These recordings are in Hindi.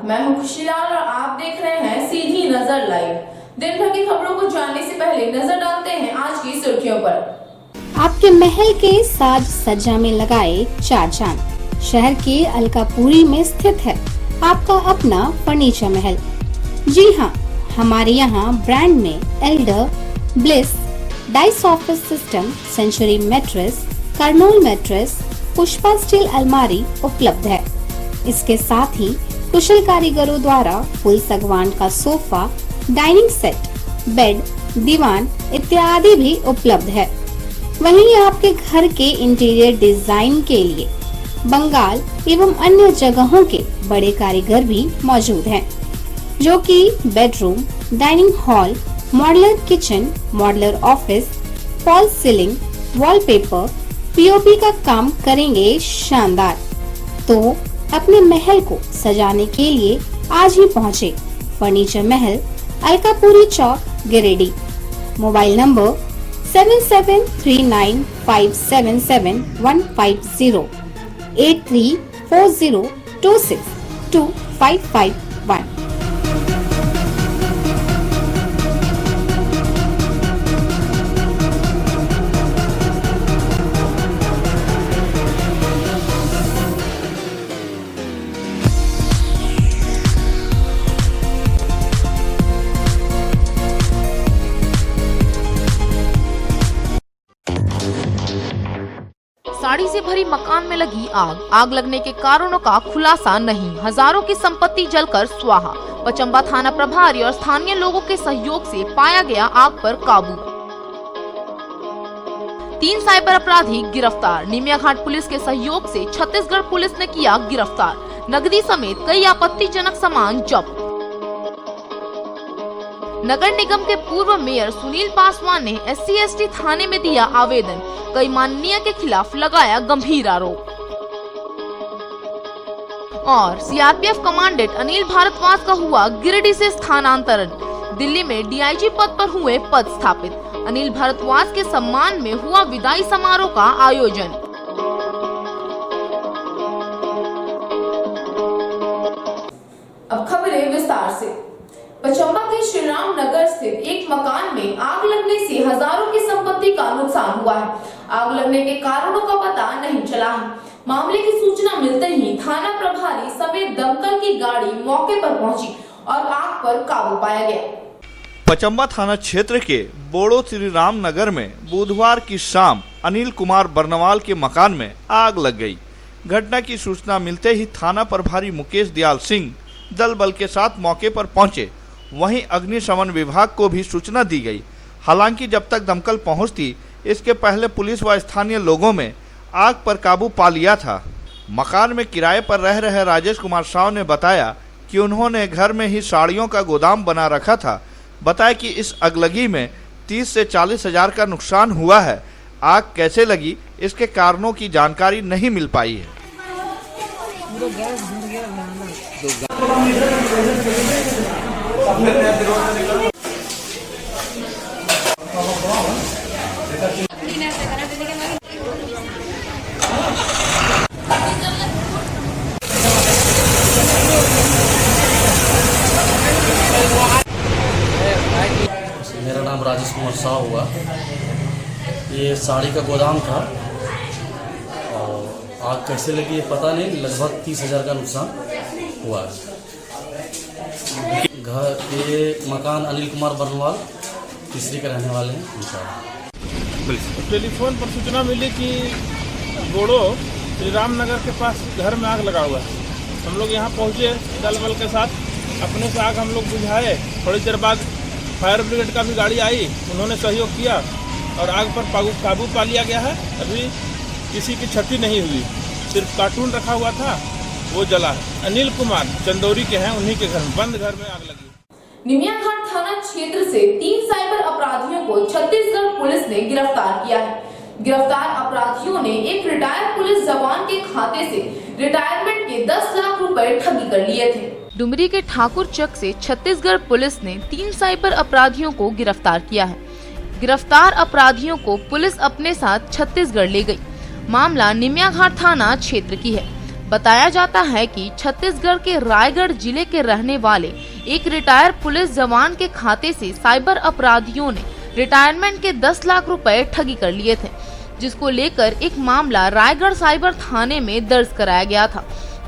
मैं हूं खुशीलाल और आप देख रहे हैं सीधी नजर लाइव। दिन भर की खबरों को जानने से पहले नजर डालते हैं आज की सुर्खियों पर। आपके महल के साज सज्जा में लगाए चार चांद। शहर के अलकापुरी में स्थित है आपका अपना फर्नीचर महल। जी हाँ, हमारे यहाँ ब्रांड में Elder, Bliss, Dice office system, Century mattress, Kurnool mattress, Pushpa steel अलमारी उपलब्ध है। इसके साथ ही कुशल कारीगरों द्वारा फुल सागवान का सोफा, डाइनिंग सेट, बेड, दीवान इत्यादि भी उपलब्ध है। वहीं आपके घर के इंटीरियर डिजाइन के लिए बंगाल एवं अन्य जगहों के बड़े कारीगर भी मौजूद हैं, जो कि bedroom, dining hall, modular kitchen, modular office, fall ceiling, wallpaper, POP का काम करेंगे शानदार। तो अपने महल को सजाने के लिए आज ही पहुँचे furniture Mahal, Alkapuri Chowk, Giridih. Mobile number 7739577150 8340262551। Sari से भरी मकान में लगी आग लगने के कारणों का खुलासा नहीं। हजारों की संपत्ति जलकर स्वाहा। पचंबा थाना प्रभारी और स्थानीय लोगों के सहयोग से पाया गया आग पर काबू। 3 साइबर अपराधी गिरफ्तार। निमिया घाट पुलिस के सहयोग से छत्तीसगढ़ पुलिस ने किया गिरफ्तार। नकदी समेत कई आपत्तिजनक सामान जब्त। नगर निगम के पूर्व मेयर सुनील पासवान ने SC/ST थाने में दिया आवेदन। कई माननीय के खिलाफ लगाया गंभीर आरोप। और CRPF कमांडेंट अनिल भारद्वाज का हुआ गिरिडीह से स्थानांतरण। दिल्ली में DIG पद पर हुए पद स्थापित। अनिल भारद्वाज के सम्मान में हुआ विदाई समारोह का आयोजन। अब खबरें विस्तार से। पचंबा के श्रीराम नगर स्थित एक मकान में आग लगने से हजारों की संपत्ति का नुकसान हुआ है। आग लगने के कारणों का पता नहीं चला है। मामले की सूचना मिलते ही थाना प्रभारी समेत दमकल की गाड़ी मौके पर पहुंची और आग पर काबू पाया गया। पचंबा थाना क्षेत्र के बोड़ो श्री राम नगर में बुधवार की शाम अनिल कुमार बर्नवाल के मकान में आग लग गई। घटना की सूचना मिलते ही थाना प्रभारी मुकेश दयाल सिंह दल बल के साथ मौके पर पहुंचे। वहीं अग्निशमन विभाग को भी सूचना दी गई। हालांकि जब तक दमकल पहुंचती, इसके पहले पुलिस व स्थानीय लोगों में आग पर काबू पा लिया था। मकान में किराए पर रह रहे राजेश कुमार साव ने बताया कि उन्होंने घर में ही साड़ियों का गोदाम बना रखा था। बताया कि इस अगलगी में 30 से 40 हजार का नुकसान हुआ है। आग कैसे लगी, इसके कारणों की जानकारी नहीं मिल पाई है। मेरा नाम राजेश कुमार साव हुआ। ये साड़ी का गोदाम था और आग कैसे लगी पता नहीं। लगभग 30 हजार का नुकसान हुआ। घर ये मकान अनिल कुमार बर्नवाल तीसरी के रहने वाले हैं। टेलीफोन पर सूचना मिली कि बोड़ो श्री राम नगर के पास घर में आग लगा हुआ है। हम लोग यहाँ पहुँचे दल बल के साथ। अपने से आग हम लोग बुझाए। थोड़ी देर बाद फायर ब्रिगेड का भी गाड़ी आई, उन्होंने सहयोग किया और आग पर काबू पा लिया गया है। अभी किसी की क्षति नहीं हुई, सिर्फ कार्टून रखा हुआ था वो जला है। अनिल कुमार चंदौरी के हैं, उन्हीं के घर में बंद घर में आग लगी। निमिया घाट थाना क्षेत्र से 3 साइबर अपराधियों को छत्तीसगढ़ पुलिस ने गिरफ्तार किया है। गिरफ्तार अपराधियों ने एक रिटायर्ड पुलिस जवान के खाते से रिटायरमेंट के 10 लाख रुपए ठगी कर लिए थे। डुमरी के ठाकुर चक से छत्तीसगढ़ पुलिस ने 3 साइबर अपराधियों को गिरफ्तार किया है। गिरफ्तार अपराधियों को पुलिस अपने साथ छत्तीसगढ़ ले गई। मामला निमिया घाट थाना क्षेत्र की है। बताया जाता है कि छत्तीसगढ़ के रायगढ़ जिले के रहने वाले एक रिटायर पुलिस जवान के खाते से साइबर अपराधियों ने रिटायरमेंट के 10 लाख रुपए ठगी कर लिए थे, जिसको लेकर एक मामला रायगढ़ साइबर थाने में दर्ज कराया गया था।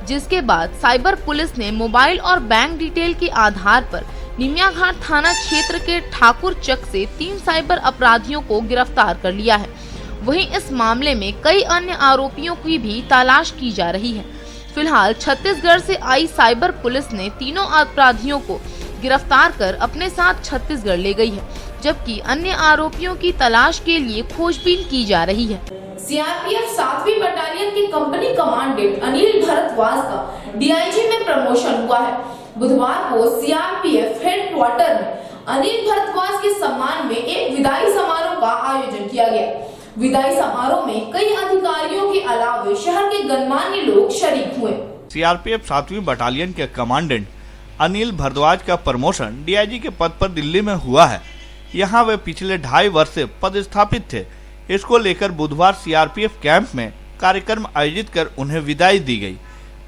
जिसके बाद साइबर पुलिस ने मोबाइल और बैंक डिटेल के आधार पर निमियाघाट थाना क्षेत्र के ठाकुर चक से 3 साइबर अपराधियों को गिरफ्तार कर लिया है। वहीं इस मामले में कई अन्य आरोपियों की भी तलाश की जा रही है। फिलहाल छत्तीसगढ़ से आई साइबर पुलिस ने तीनों अपराधियों को गिरफ्तार कर अपने साथ छत्तीसगढ़ ले गई है, जबकि अन्य आरोपियों की तलाश के लिए खोजबीन की जा रही है। सीआरपीएफ 7वीं बटालियन के कंपनी कमांडेंट अनिल भारद्वाज का डीआईजी में प्रमोशन हुआ है। बुधवार को सीआरपीएफ हेडक्वार्टर में अनिल भारद्वाज के सम्मान में एक विदाई समारोह का आयोजन किया गया। विदाई समारोह में कई अधिकारियों के अलावा शहर के गणमान्य लोग शरीक हुए। सीआरपीएफ 7वीं बटालियन के कमांडेंट अनिल भारद्वाज का प्रमोशन डीआईजी के पद पर दिल्ली में हुआ है। यहाँ वे पिछले 2.5 वर्ष से पदस्थापित थे। इसको लेकर बुधवार सीआरपीएफ कैंप में कार्यक्रम आयोजित कर उन्हें विदाई दी गई।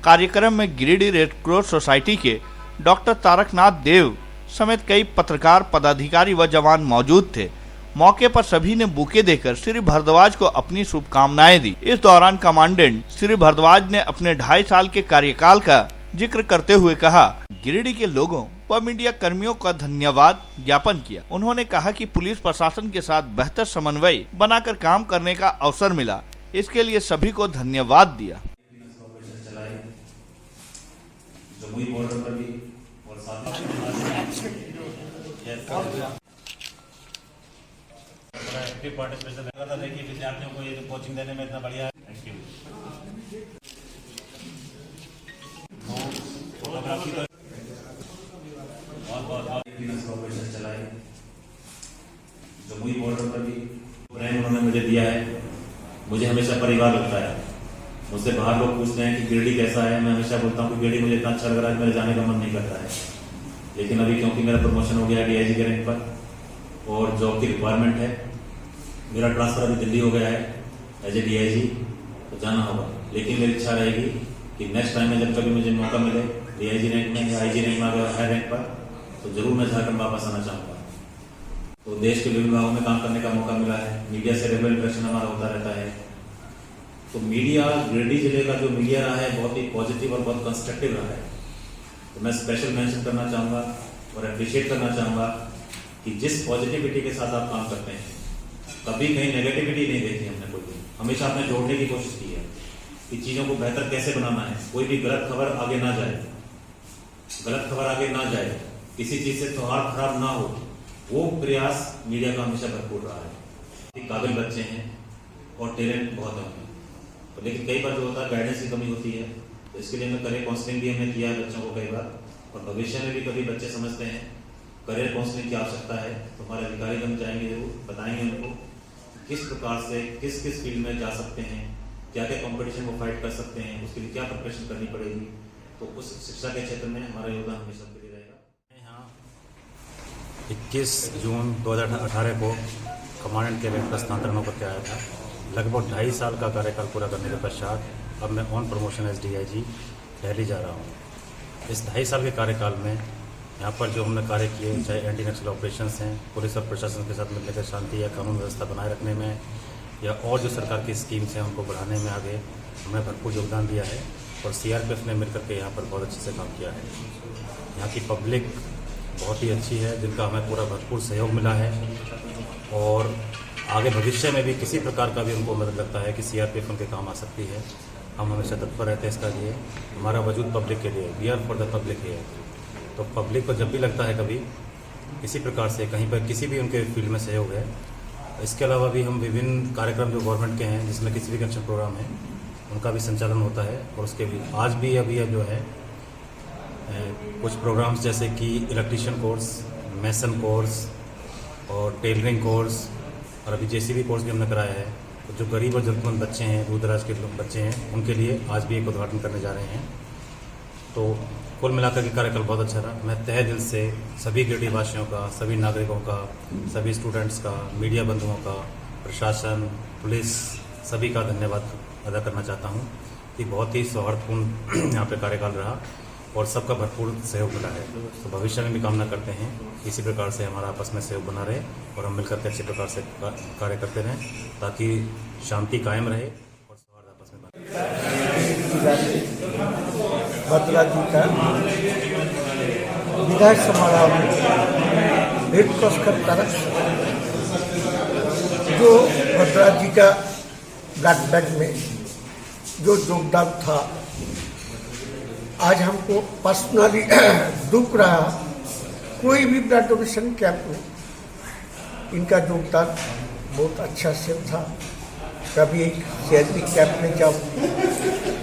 कार्यक्रम में गिरिडीह रेड क्रॉस सोसाइटी के डॉक्टर तारकनाथ देव समेत कई पत्रकार, पदाधिकारी व जवान मौजूद थे। मौके पर सभी ने बुके देकर श्री भारद्वाज को अपनी शुभकामनाएं दी। इस दौरान कमांडेंट श्री भारद्वाज ने अपने 2.5 साल के कार्यकाल का जिक्र करते हुए कहा, गिरिडीह के लोगों व मीडिया कर्मियों का धन्यवाद ज्ञापन किया। उन्होंने कहा कि पुलिस प्रशासन के साथ बेहतर समन्वय बनाकर काम करने का अवसर मिला, इसके लिए सभी को धन्यवाद दिया। पार्टिसिपेशन लगा था, देखिए विद्यार्थियों को ये जो कोचिंग देने में इतना बढ़िया है। Thank you. फोटोग्राफी का बहुत ऑपरेशन चलाए, जमुई बॉर्डर पर भी ब्रांड उन्होंने मुझे दिया है। मुझे हमेशा परिवार लगता है। मुझसे बाहर लोग पूछते हैं कि गिरिडीह कैसा है, मैं हमेशा बोलता हूँ कि गिरिडीह मुझे इतना अच्छा लग रहा है, मेरे जाने का मन नहीं करता है। लेकिन अभी क्योंकि मेरा प्रमोशन हो गया डीआईजी के रैंक पर और जॉब की रिक्वायरमेंट है, मेरा ट्रांसफर अभी दिल्ली हो गया है एज ए डीआईजी, तो जाना होगा। लेकिन मेरी इच्छा रहेगी कि नेक्स्ट टाइम में जब कभी मुझे मौका मिले डीआईजी रैंक में या आईजी रैंक में अगर हाई रैंक पर, तो जरूर मैं झारखंड वापस आना चाहूँगा। तो देश के विभिन्न भागों में काम करने का मौका मिला है। मीडिया से रेगुलर इंटरेक्शन हमारा होता रहता है। तो मीडिया, गिरिडीह जिले का जो मीडिया रहा है बहुत ही पॉजिटिव और बहुत कंस्ट्रक्टिव रहा है। तो मैं स्पेशल मेंशन करना चाहूँगा और अप्रिशिएट करना चाहूँगा कि जिस पॉजिटिविटी के साथ आप काम करते हैं, कभी कहीं नेगेटिविटी नहीं देखी हमने कोई भी। हमेशा आपने जोड़ने की कोशिश की है कि चीज़ों को बेहतर कैसे बनाना है, कोई भी गलत खबर आगे ना जाए, किसी चीज़ से त्योहार खराब ना हो, वो प्रयास मीडिया का हमेशा भरपूर रहा है। काबिल बच्चे हैं और टैलेंट बहुत है, तो लेकिन कई बार जो होता है गाइडेंस की कमी होती है। तो इसके लिए मैं करियर काउंसलिंग भी हमने किया है बच्चों को कई बार, और भविष्य में भी कभी बच्चे समझते हैं करियर काउंसलिंग की आवश्यकता है, तो हमारे अधिकारी हम जाएंगे, जरूर बताएंगे उनको किस प्रकार से किस फील्ड में जा सकते हैं, क्या क्या कंपटीशन को फाइट कर सकते हैं, उसके लिए क्या प्रिपरेशन करनी पड़ेगी। तो उस शिक्षा के क्षेत्र में हमारा योगदान हमेशा के लिए रहेगा। यहाँ 21 जून 2018 को कमांडेंट के रैंक पर स्थानांतरण होकर के आया था। लगभग 2.5 साल का कार्यकाल पूरा करने के पश्चात अब मैं on promotion as DIG Delhi जा रहा हूँ। इस 2.5 साल के कार्यकाल में यहाँ पर जो हमने कार्य किए, चाहे एंटी नक्सल ऑपरेशंस हैं, पुलिस और प्रशासन के साथ मिलकर शांति या कानून व्यवस्था बनाए रखने में, या और जो सरकार की स्कीम्स हैं उनको बढ़ाने में आगे हमने भरपूर योगदान दिया है। और सीआरपीएफ ने मिलकर के यहाँ पर बहुत अच्छे से काम किया है। यहाँ की पब्लिक बहुत ही अच्छी है, जिनका हमें पूरा भरपूर सहयोग मिला है। और आगे भविष्य में भी किसी प्रकार का भी उनको मदद लगता है कि सीआरपीएफ उनके काम आ सकती है, हम हमेशा तत्पर रहते हैं इसका लिए। हमारा वजूद पब्लिक के लिए, we are for the public है। तो पब्लिक को जब भी लगता है कभी किसी प्रकार से कहीं पर किसी भी उनके फील्ड में सहयोग है। इसके अलावा भी हम विभिन्न कार्यक्रम जो गवर्नमेंट के हैं, जिसमें किसी भी कनेक्शन प्रोग्राम है, उनका भी संचालन होता है। और उसके भी आज भी अभी जो है कुछ प्रोग्राम्स जैसे कि इलेक्ट्रीशियन कोर्स, मेसन कोर्स और टेलरिंग कोर्स, और अभी जेसीबी कोर्स भी हमने कराया है। तो जो गरीब और जरूरतमंद बच्चे हैं, दूर दराज के बच्चे हैं, उनके लिए आज भी एक उद्घाटन करने जा रहे हैं। तो कुल मिलाकर के कार्यकाल बहुत अच्छा रहा। मैं तहे दिल से सभी गिरिडीह वासियों का, सभी नागरिकों का, सभी स्टूडेंट्स का, मीडिया बंधुओं का, प्रशासन, पुलिस, सभी का धन्यवाद अदा करना चाहता हूँ ये बहुत ही सौहार्दपूर्ण यहाँ पे कार्यकाल रहा और सबका भरपूर सहयोग मिला है। तो भविष्य में भी कामना करते हैं इसी प्रकार से हमारा आपस में सहयोग बना रहे और हम मिलकर के अच्छे प्रकार से कार्य करते रहें ताकि शांति कायम रहे और सौहार्द आपस में बने। भद्रा जी का विदाई समारोह में रेड क्रॉस का तरफ जो भद्रा जी का ब्लड बैंक में जो योगदान था, आज हमको पर्सनली दुख रहा। कोई भी ब्लड डोनेशन कैंप में इनका योगदान बहुत अच्छा से था। कभी एक CSB कैंप में जब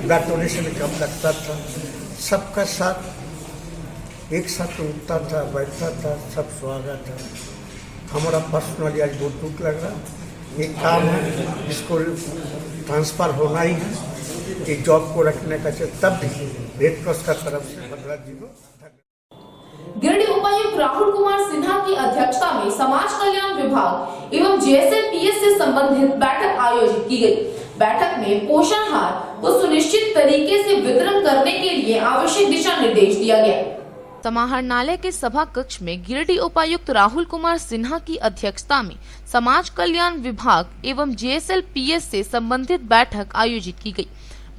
ब्लड डोनेशन कैंप लगता था, सबका साथ एक साथ उठता था, बैठता था, सब स्वागत था। हमारा पर्सनली आज बहुत दुख लग रहा। ये काम है, इसको ट्रांसफ़र होना ही है। ये जॉब को रखने का चाहिए, तब भी रेड क्रॉस का तरफ से भद्रा जी को। गिरिडीह उपायुक्त राहुल कुमार सिन्हा की अध्यक्षता में समाज कल्याण विभाग एवं JSLPS से संबंधित बैठक आयोजित की गई। बैठक में पोषण आहार को सुनिश्चित तरीके से वितरण करने के लिए आवश्यक दिशा निर्देश दिया गया। समाहरणालय के सभा कक्ष में गिरिडीह उपायुक्त राहुल कुमार सिन्हा की अध्यक्षता में समाज कल्याण विभाग एवं JSLPS से संबंधित बैठक आयोजित की गई।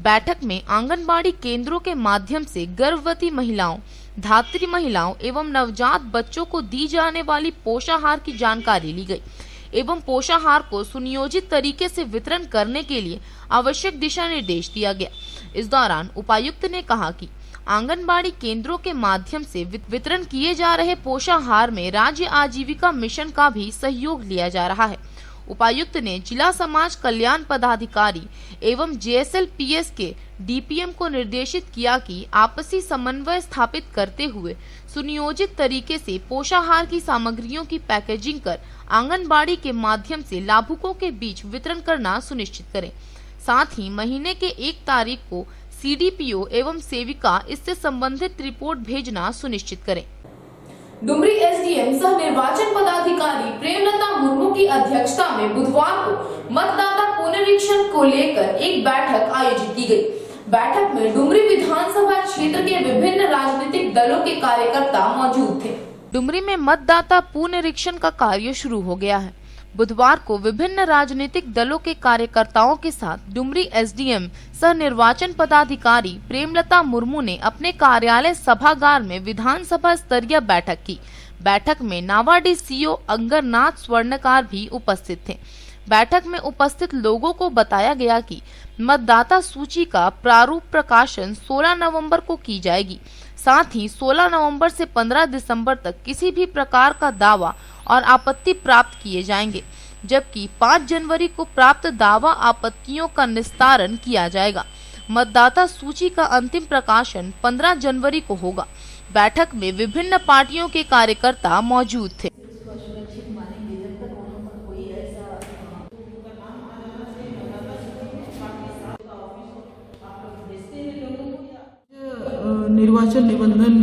बैठक में आंगनबाड़ी केंद्रों के माध्यम से गर्भवती महिलाओं, धात्री महिलाओं एवं नवजात बच्चों को दी जाने वाली पोषाहार की जानकारी ली गई एवं पोषाहार को सुनियोजित तरीके से वितरण करने के लिए आवश्यक दिशा निर्देश दिया गया। इस दौरान उपायुक्त ने कहा कि आंगनबाड़ी केंद्रों के माध्यम से वितरण किए जा रहे पोषाहार में राज्य आजीविका मिशन का भी सहयोग लिया जा रहा है। उपायुक्त ने जिला समाज कल्याण पदाधिकारी एवं JSLPS के DPM को निर्देशित किया कि आपसी समन्वय स्थापित करते हुए सुनियोजित तरीके से पोषाहार की सामग्रियों की पैकेजिंग कर आंगनबाड़ी के माध्यम से लाभुकों के बीच वितरण करना सुनिश्चित करें। साथ ही महीने के 1 तारीख को CDPO एवं सेविका इससे संबंधित रिपोर्ट भेजना सुनिश्चित करें। डुमरी SDM सह निर्वाचन पदाधिकारी प्रेमलता मुर्मू की अध्यक्षता में बुधवार को मतदाता पुनरीक्षण को लेकर एक बैठक आयोजित की गई। बैठक में डुमरी विधानसभा क्षेत्र के विभिन्न राजनीतिक दलों के कार्यकर्ता मौजूद थे। डुमरी में मतदाता पुनरीक्षण का कार्य शुरू हो गया है। बुधवार को विभिन्न राजनीतिक दलों के कार्यकर्ताओं के साथ डुमरी SDM सह निर्वाचन पदाधिकारी प्रेमलता मुर्मू ने अपने कार्यालय सभागार में विधानसभा स्तरीय बैठक की। बैठक में नावाडी CO अंगरनाथ स्वर्णकार भी उपस्थित थे। बैठक में उपस्थित लोगों को बताया गया कि मतदाता सूची का प्रारूप प्रकाशन 16 नवंबर को की जाएगी। साथ ही 16 नवंबर से 15 दिसंबर तक किसी भी प्रकार का दावा और आपत्ति प्राप्त किए जाएंगे, जबकि 5 जनवरी को प्राप्त दावा आपत्तियों का निस्तारण किया जाएगा। मतदाता सूची का अंतिम प्रकाशन 15 जनवरी को होगा। बैठक में विभिन्न पार्टियों के कार्यकर्ता मौजूद थे। निर्वाचन निबंधन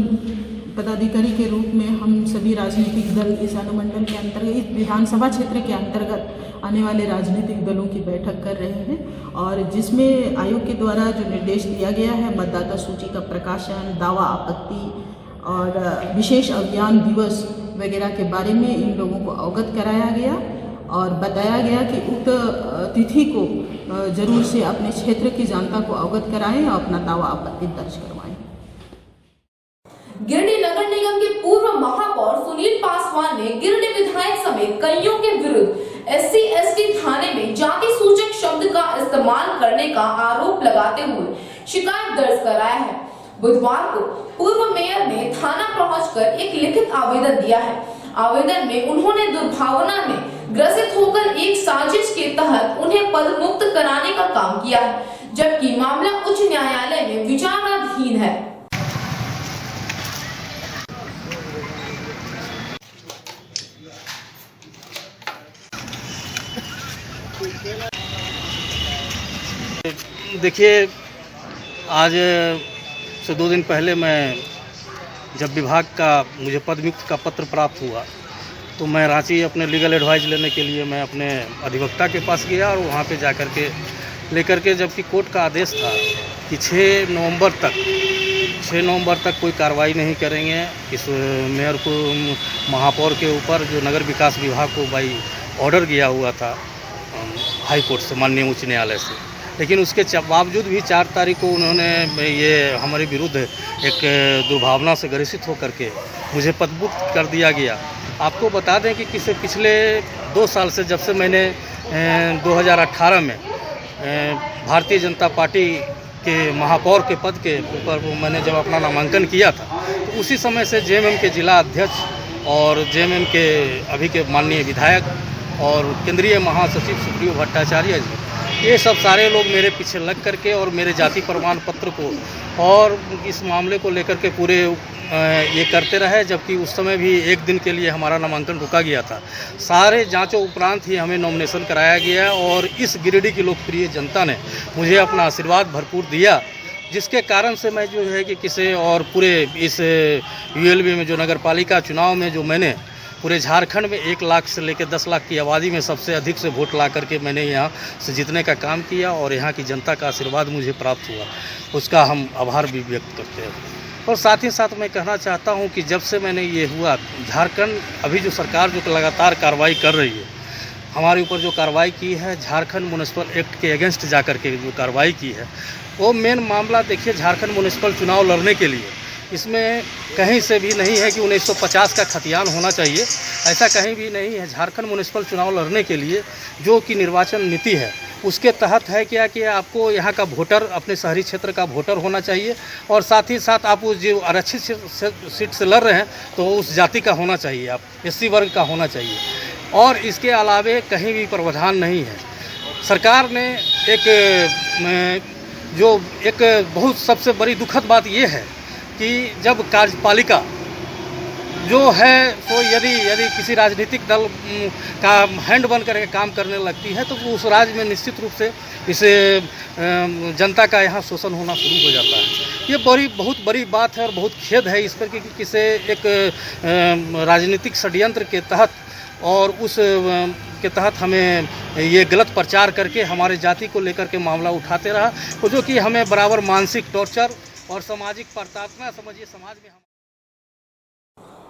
पदाधिकारी के रूप में हम सभी राजनीतिक दल इस अनुमंडल के अंतर्गत, इस विधानसभा क्षेत्र के अंतर्गत आने वाले राजनीतिक दलों की बैठक कर रहे हैं और जिसमें आयोग के द्वारा जो निर्देश दिया गया है मतदाता सूची का प्रकाशन, दावा आपत्ति और विशेष अभियान दिवस वगैरह के बारे में इन लोगों को अवगत कराया गया और बताया गया कि उक्त तिथि को जरूर से अपने क्षेत्र की जनता को अवगत कराएं और अपना दावा आपत्ति दर्ज करवाएं। गिरिडीह नगर निगम के पूर्व महापौर सुनील पासवान ने गिरिडीह विधायक समेत कईयों के विरुद्ध SC/ST थाने में जाति सूचक शब्द का इस्तेमाल करने का आरोप लगाते हुए शिकायत दर्ज कराया है। बुधवार को पूर्व मेयर ने थाना पहुंचकर एक लिखित आवेदन दिया है। आवेदन में उन्होंने दुर्भावना में ग्रसित होकर एक साजिश के तहत उन्हें पद मुक्त कराने का काम किया है, जबकि मामला उच्च न्यायालय में विचाराधीन है। देखिए, आज से 2 दिन पहले मैं जब विभाग का मुझे पदमुक्त का पत्र प्राप्त हुआ तो मैं रांची अपने लीगल एडवाइस लेने के लिए मैं अपने अधिवक्ता के पास गया और वहाँ पे जाकर के लेकर के जबकि कोर्ट का आदेश था कि 6 नवंबर तक कोई कार्रवाई नहीं करेंगे इस मेयर को, महापौर के ऊपर जो नगर विकास विभाग को भाई ऑर्डर किया हुआ था हाई कोर्ट से, माननीय उच्च न्यायालय से। लेकिन उसके बावजूद भी 4 तारीख को उन्होंने ये हमारे विरुद्ध एक दुर्भावना से ग्रसित होकर के मुझे पदमुक्त कर दिया गया। आपको बता दें कि पिछले 2 साल से, जब से मैंने 2018 में भारतीय जनता पार्टी के महापौर के पद के ऊपर मैंने जब अपना नामांकन किया था, तो उसी समय से जेएमएम के जिला अध्यक्ष और जेएमएम के अभी के माननीय विधायक और केंद्रीय महासचिव सुप्रियो भट्टाचार्य जी, ये सब सारे लोग मेरे पीछे लग करके और मेरे जाति प्रमाण पत्र को और इस मामले को लेकर के पूरे ये करते रहे। जबकि उस समय भी 1 दिन के लिए हमारा नामांकन रुका गया था। सारे जांचों उपरांत ही हमें नॉमिनेशन कराया गया और इस गिरिडीह की लोकप्रिय जनता ने मुझे अपना आशीर्वाद भरपूर दिया, जिसके कारण से मैं जो है कि किसी और पूरे इस यूएलबी में जो नगर पालिका चुनाव में जो मैंने पूरे झारखंड में 1 लाख से लेकर 10 लाख की आबादी में सबसे अधिक से वोट ला करके मैंने यहाँ से जीतने का काम किया और यहाँ की जनता का आशीर्वाद मुझे प्राप्त हुआ, उसका हम आभार भी व्यक्त करते हैं। और साथ ही साथ मैं कहना चाहता हूँ कि जब से मैंने ये हुआ, झारखंड अभी जो सरकार जो लगातार कार्रवाई कर रही है, हमारे ऊपर जो कार्रवाई की है, झारखंड म्युनिसिपल एक्ट के अगेंस्ट जा कर के जो कार्रवाई की है, वो मेन मामला देखिए झारखंड म्युनिसिपल चुनाव लड़ने के लिए इसमें कहीं से भी नहीं है कि 1950 का खतियान होना चाहिए, ऐसा कहीं भी नहीं है। झारखंड म्युनिसिपल चुनाव लड़ने के लिए जो कि निर्वाचन नीति है उसके तहत है क्या कि आपको यहाँ का वोटर, अपने शहरी क्षेत्र का वोटर होना चाहिए और साथ ही साथ आप उस जो आरक्षित सीट से लड़ रहे हैं तो उस जाति का होना चाहिए, आप एससी वर्ग का होना चाहिए। और इसके अलावे कहीं भी प्रावधान नहीं है। सरकार ने एक बहुत सबसे बड़ी दुखद बात ये है कि जब कार्यपालिका जो है तो यदि किसी राजनीतिक दल का हैंड बन करके काम करने लगती है तो उस राज्य में निश्चित रूप से इस जनता का यहाँ शोषण होना शुरू हो जाता है। ये बहुत बड़ी बात है और बहुत खेद है इस पर कि किसी एक राजनीतिक षड्यंत्र के तहत और उस के तहत हमें ये गलत प्रचार करके हमारे जाति को लेकर के मामला उठाते रहा, तो जो कि हमें बराबर मानसिक टॉर्चर और सामाजिक प्रताड़ना समझिए समाज में।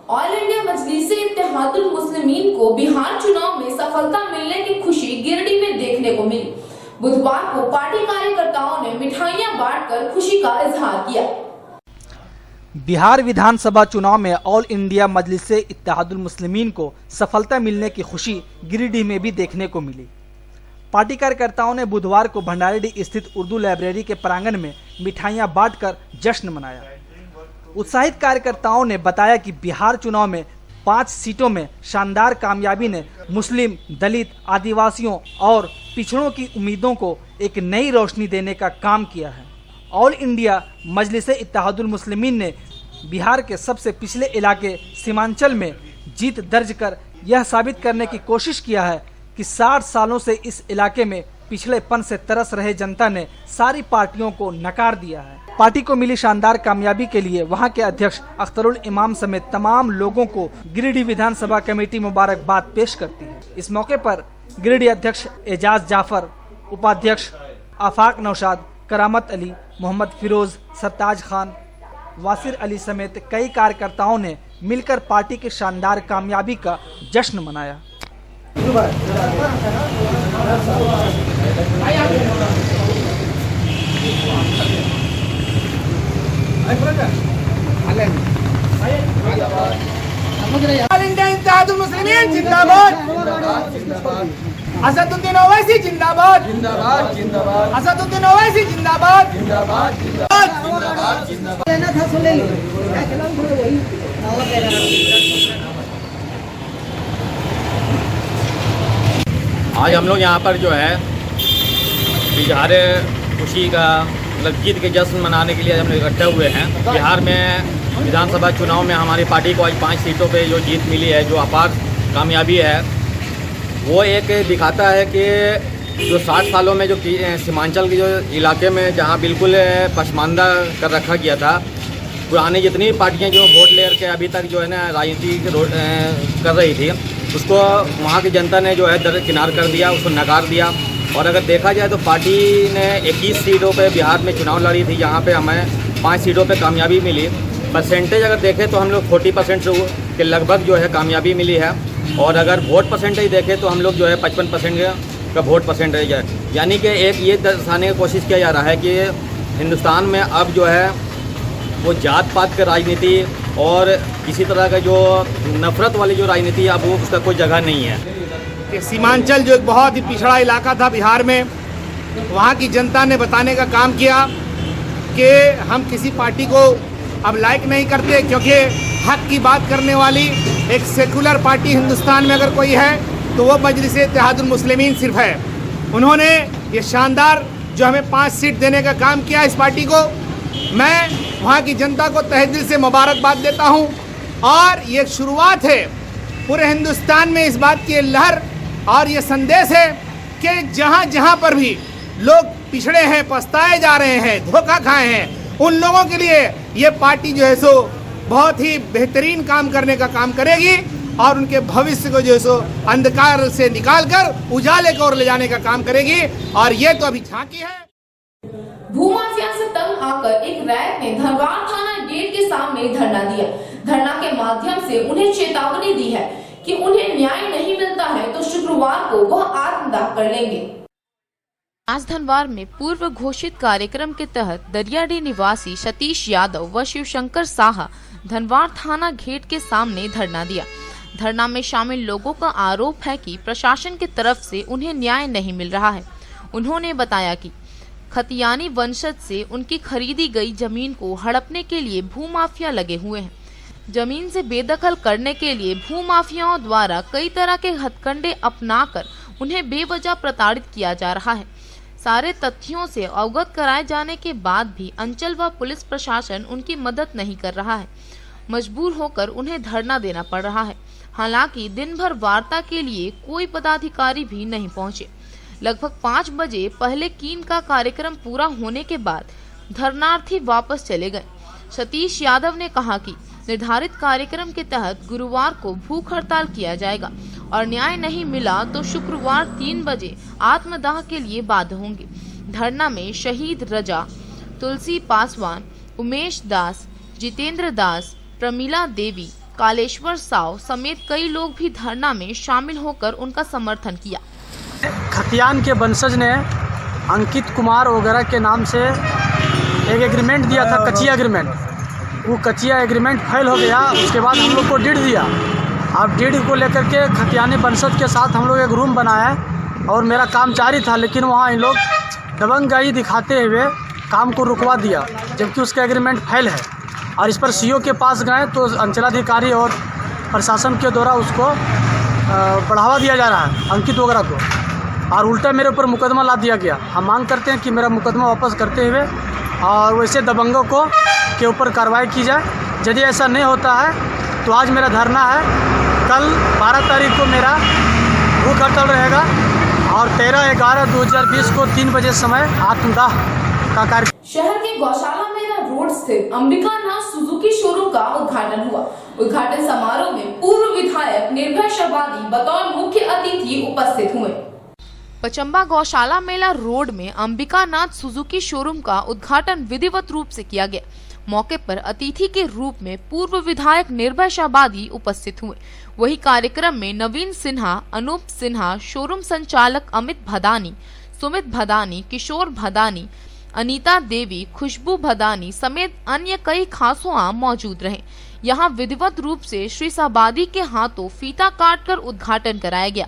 ऑल इंडिया मजलिसे इत्तेहादुल मुस्लिमीन को बिहार चुनाव में सफलता मिलने की खुशी गिरिडीह में देखने को मिली। बुधवार को पार्टी कार्यकर्ताओं ने मिठाइयां बांटकर खुशी का इजहार किया। बिहार विधानसभा चुनाव में ऑल इंडिया मजलिसे इत्तेहादुल मुस्लिमीन को सफलता मिलने की खुशी गिरिडीह में भी देखने को मिली। पार्टी कार्यकर्ताओं ने बुधवार को भंडारीडीह स्थित उर्दू लाइब्रेरी के प्रांगण में मिठाइयां बांटकर जश्न मनाया। उत्साहित कार्यकर्ताओं ने बताया कि बिहार चुनाव में 5 सीटों में शानदार कामयाबी ने मुस्लिम, दलित, आदिवासियों और पिछड़ों की उम्मीदों को एक नई रोशनी देने का काम किया है। ऑल इंडिया मजलिसे इत्तेहादुल मुस्लिमीन ने बिहार के सबसे पिछले इलाके सीमांचल में जीत दर्ज कर यह साबित करने की कोशिश किया है कि 60 सालों से इस इलाके में पिछड़ेपन से तरस रहे जनता ने सारी पार्टियों को नकार दिया है। पार्टी को मिली शानदार कामयाबी के लिए वहां के अध्यक्ष अख्तरुल इमाम समेत तमाम लोगों को गिरिडीह विधानसभा कमेटी मुबारकबाद पेश करती है। इस मौके पर गिरिडीह अध्यक्ष एजाज जाफर, उपाध्यक्ष आफाक नौशाद, करामत अली, मोहम्मद फिरोज, सरताज खान, वासिर अली समेत कई कार्यकर्ताओं ने मिलकर पार्टी की शानदार कामयाबी का जश्न मनाया। असदुद्दीन ओवैसी जिंदाबाद, जिंदाबाद, जिंदाबाद। असदुद्दीन ओवैसी जिंदाबाद, जिंदाबाद, जिंदाबाद, जिंदाबाद। लेना था सो ले लो। आज हम लोग यहाँ पर जो है बिहार खुशी का मतलब जीत के जश्न मनाने के लिए हम लोग इकट्ठे हुए हैं। बिहार में विधानसभा चुनाव में हमारी पार्टी को आज 5 सीटों पे जो जीत मिली है, जो अपार कामयाबी है, वो एक दिखाता है कि जो 60 सालों में जो सीमांचल के जो इलाके में जहाँ बिल्कुल पसमानदा कर रखा गया था, पुरानी जितनी पार्टियाँ जो वोट लेकर के अभी तक जो है ना राजनीति कर रही थी, उसको वहाँ की जनता ने जो है दरकिनार कर दिया, उसको नकार दिया और अगर देखा जाए तो पार्टी ने 21 सीटों पे बिहार में चुनाव लड़ी थी, जहाँ पे हमें 5 सीटों पे कामयाबी मिली। परसेंटेज अगर देखें तो हम लोग 40% के लगभग जो है कामयाबी मिली है। और अगर वोट परसेंटेज देखें तो हम लोग जो है 55% का वोट परसेंटेज है। यानी कि एक ये दर्शाने की कोशिश किया जा रहा है कि हिंदुस्तान में अब जो है वो जात पात की राजनीति और किसी तरह का जो नफरत वाली जो राजनीति है अब वो उसका कोई जगह नहीं है। कि सीमांचल जो एक बहुत ही पिछड़ा इलाका था बिहार में, वहाँ की जनता ने बताने का काम किया कि हम किसी पार्टी को अब लाइक नहीं करते, क्योंकि हक की बात करने वाली एक सेकुलर पार्टी हिंदुस्तान में अगर कोई है तो वो मजलिस इत्तेहादुल मुस्लिमीन सिर्फ है। उन्होंने ये शानदार जो हमें 5 सीट देने का काम किया इस पार्टी को, मैं वहाँ की जनता को तहे दिल से मुबारकबाद देता हूँ। और ये शुरुआत है पूरे हिंदुस्तान में इस बात की लहर और ये संदेश है कि जहाँ जहाँ पर भी लोग पिछड़े हैं, पछताए जा रहे हैं, धोखा खाए हैं, उन लोगों के लिए ये पार्टी जो है सो बहुत ही बेहतरीन काम करने का काम करेगी और उनके भविष्य को जो है सो अंधकार से निकालकर उजाले की ओर ले जाने का काम करेगी। और ये तो अभी झांकी है। भूमाफिया से तंग आकर एक रैत ने धनवार थाना गेट के सामने धरना दिया। धरना के माध्यम से उन्हें चेतावनी दी है कि उन्हें न्याय नहीं मिलता है तो शुक्रवार को वह आत्मदाह कर लेंगे। आज धनवार में पूर्व घोषित कार्यक्रम के तहत दरियाडी निवासी सतीश यादव व शिवशंकर साहा धनवार थाना गेट के सामने धरना दिया। धरना में शामिल लोगों का आरोप है कि प्रशासन की तरफ से उन्हें न्याय नहीं मिल रहा है। उन्होंने बताया कि खतियानी वंशज से उनकी खरीदी गई जमीन को हड़पने के लिए भूमाफिया लगे हुए हैं। जमीन से बेदखल करने के लिए भूमाफियाओं द्वारा कई तरह के हथकंडे अपनाकर उन्हें बेवजह प्रताड़ित किया जा रहा है। सारे तथ्यों से अवगत कराए जाने के बाद भी अंचल व पुलिस प्रशासन उनकी मदद नहीं कर रहा है। मजबूर होकर उन्हें धरना देना पड़ रहा है। हालांकि दिन भर वार्ता के लिए कोई पदाधिकारी भी नहीं पहुंचे। लगभग 5 बजे पहले कीन का कार्यक्रम पूरा होने के बाद धरनार्थी वापस चले गए। सतीश यादव ने कहा कि निर्धारित कार्यक्रम के तहत गुरुवार को भूख हड़ताल किया जाएगा और न्याय नहीं मिला तो शुक्रवार 3 बजे आत्मदाह के लिए बाध्य होंगे। धरना में शहीद रजा, तुलसी पासवान, उमेश दास, जितेंद्र दास, प्रमीला देवी, कालेश्वर साव समेत कई लोग भी धरना में शामिल होकर उनका समर्थन किया। खतियान के वंशज ने अंकित कुमार वगैरह के नाम से एक एग्रीमेंट दिया था, कचिया एग्रीमेंट। वो कचिया एग्रीमेंट फेल हो गया। उसके बाद हम लोग को डीड दिया। अब डीड को लेकर के खतियानी वंशज के साथ हम लोग एक रूम बनाया और मेरा काम जारी था, लेकिन वहाँ इन लोग दबंगई दिखाते हुए काम को रुकवा दिया, जबकि उसका एग्रीमेंट फेल है। और इस पर सीओ के पास गए तो अंचलाधिकारी और प्रशासन के द्वारा उसको बढ़ावा दिया जा रहा है अंकित वगैरह को, और उल्टा मेरे ऊपर मुकदमा ला दिया गया। हम मांग करते हैं कि मेरा मुकदमा वापस करते हुए और वैसे दबंगों को के ऊपर कार्रवाई की जाए। यदि ऐसा नहीं होता है तो आज मेरा धरना है, कल 12 तारीख को मेरा भूख हड़ताल रहेगा और 13/11/2020 को 3 बजे समय आत्मदाह का कार्य। शहर के गौशाला मेला रोड स्थित अंबिकानाथ सुजुकी शोरूम का उद्घाटन हुआ। उद्घाटन समारोह में पूर्व विधायक निर्भय शबादी बतौर मुख्य अतिथि उपस्थित हुए। पचम्बा गौशाला मेला रोड में अंबिकानाथ सुजुकी शोरूम का उद्घाटन विधिवत रूप से किया गया। मौके पर अतिथि के रूप में पूर्व विधायक निर्भय शबादी उपस्थित हुए। वही कार्यक्रम में नवीन सिन्हा, अनूप सिन्हा, शोरूम संचालक अमित भदानी, सुमित भदानी, किशोर भदानी, अनीता देवी, खुशबू भदानी समेत अन्य कई खासों मौजूद रहे। यहाँ विधिवत रूप से श्री शबादी के हाथों फीता काटकर उद्घाटन कराया गया।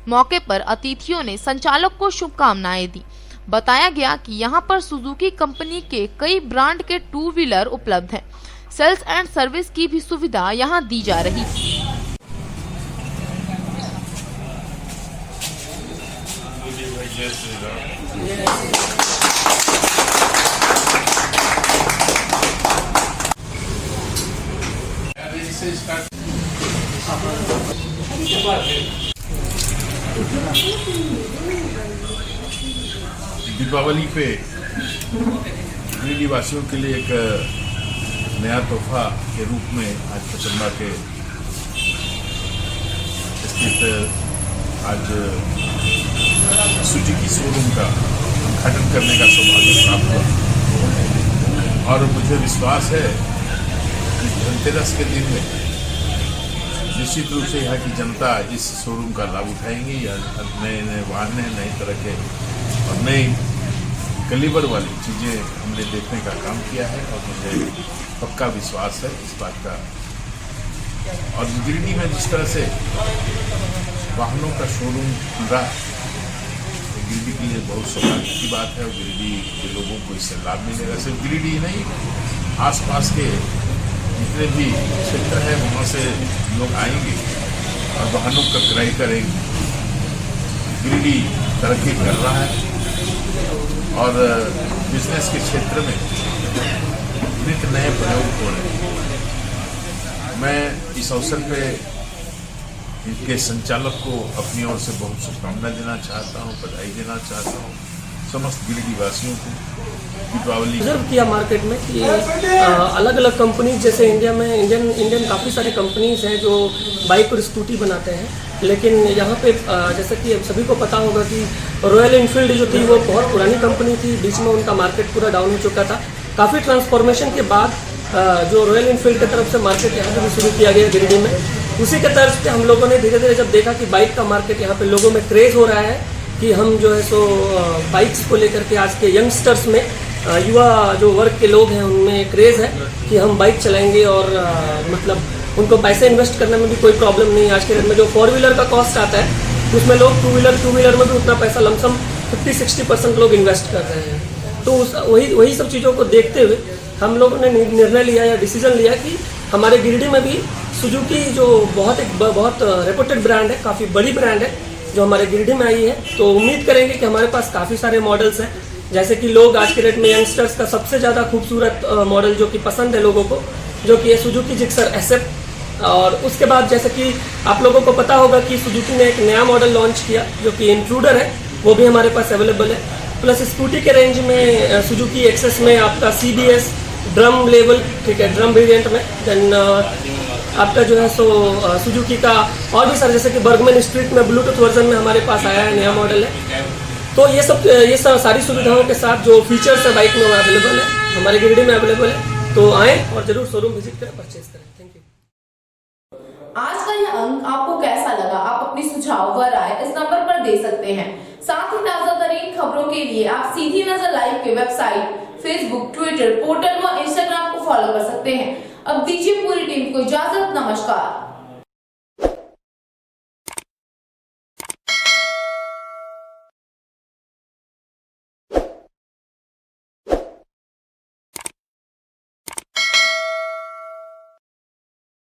मौके पर अतिथियों ने संचालक को शुभकामनाएं दी। बताया गया कि यहां पर सुजुकी कंपनी के कई ब्रांड के 2 व्हीलर उपलब्ध हैं। सेल्स एंड सर्विस की भी सुविधा यहां दी जा रही है। दीपावली पे गिरिडीह वासियों के लिए एक नया तोहफा के रूप में आज पचम्बा के स्थित आज सुजुकी शोरूम का उद्घाटन करने का सौभाग्य प्राप्त हुआ और मुझे विश्वास है कि धनतेरस के दिन में निश्चित रूप से यहाँ की जनता इस शोरूम का लाभ उठाएंगी। नए नए वाहन हैं, नई तरह के और नई कलीबर वाली चीज़ें हमने देखने का काम किया है और मुझे पक्का विश्वास है इस बात का। और गिरिडीह में जिस तरह से वाहनों का शोरूम खुल रहा है, गिरिडीह के लिए बहुत सौभाग्य की बात है और गिरिडीह के लोगों को इससे लाभ मिलेगा। सिर्फ गिरिडीह नहीं, आसपास के जितने भी क्षेत्र है वहाँ से लोग आएंगे और वाहनों का क्रय करेंगे। गिरिडीह तरक्की कर रहा है और बिजनेस के क्षेत्र में नित नए प्रयोग हो रहे हैं। मैं इस अवसर पे इनके संचालक को अपनी ओर से बहुत शुभकामना देना चाहता हूँ, बधाई देना चाहता हूँ समस्त गिरिडीह वासियों को दीपावली। ऑब्जर्व किया मार्केट में कि अलग अलग कंपनी जैसे इंडिया में इंडियन काफ़ी सारे कंपनीज हैं जो बाइक और स्कूटी बनाते हैं, लेकिन यहाँ पे जैसा कि सभी को पता होगा कि रॉयल एनफील्ड जो थी वो बहुत पुरानी कंपनी थी, बीच में उनका मार्केट पूरा डाउन हो चुका था। काफ़ी ट्रांसफॉर्मेशन के बाद जो रॉयल एनफील्ड की तरफ से मार्केट यहाँ पे भी शुरू किया गया गिरिडीह में, उसी के तर्ज पे हम लोगों ने धीरे धीरे जब देखा कि बाइक का मार्केट यहाँ पे लोगों में क्रेज़ हो रहा है कि हम जो है सो बाइक्स को लेकर के आज के यंगस्टर्स में युवा जो वर्ग के लोग हैं उनमें क्रेज़ है कि हम बाइक चलाएंगे और मतलब उनको पैसे इन्वेस्ट करने में भी कोई प्रॉब्लम नहीं है। आज के डेट में जो 4 व्हीलर का कॉस्ट आता है उसमें लोग 2 व्हीलर में भी उतना पैसा लमसम 50-60% लोग इन्वेस्ट कर रहे हैं। तो वही सब चीज़ों को देखते हुए हम लोगों ने निर्णय लिया या डिसीजन लिया कि हमारे गिरिडीह में भी सुजुकी जो बहुत रेपुटेड ब्रांड है, काफ़ी बड़ी ब्रांड है जो हमारे गिरिडीह में आई है, तो उम्मीद करेंगे कि हमारे पास काफ़ी सारे मॉडल्स हैं। जैसे कि लोग आज के डेट में यंगस्टर्स का सबसे ज़्यादा खूबसूरत मॉडल जो कि पसंद है लोगों को, जो कि है सुजुकी जिक्सर SF। और उसके बाद जैसे कि आप लोगों को पता होगा कि सुजुकी ने एक नया मॉडल लॉन्च किया जो कि इंट्रूडर है, वो भी हमारे पास अवेलेबल है। प्लस स्कूटी के रेंज में सुजुकी एक्सेस में आपका CBS ड्रम लेवल, ठीक है, ड्रम वेरिएंट में, देन आपका जो है सो सुजुकी का और भी सारे जैसे कि बर्गमैन स्ट्रीट में ब्लूटूथ वर्जन में हमारे पास आया है, नया मॉडल है। तो ये सब सारी सुविधाओं के साथ जो फीचर्स है बाइक में वो अवेलेबल है, हमारे गिरिडीह में अवेलेबल है। तो आएँ और जरूर शोरूम विजिट करें, परचेज करें। Thank you. आज का यह अंक आपको कैसा लगा? आप अपनी सुझाव व राय इस नंबर पर दे सकते हैं। साथ ही ताजा तरीन खबरों के लिए आप सीधी नजर लाइव के वेबसाइट, फेसबुक, ट्विटर, पोर्टल व इंस्टाग्राम को फॉलो कर सकते हैं। अब दीजिए पूरी टीम को इजाजत। नमस्कार।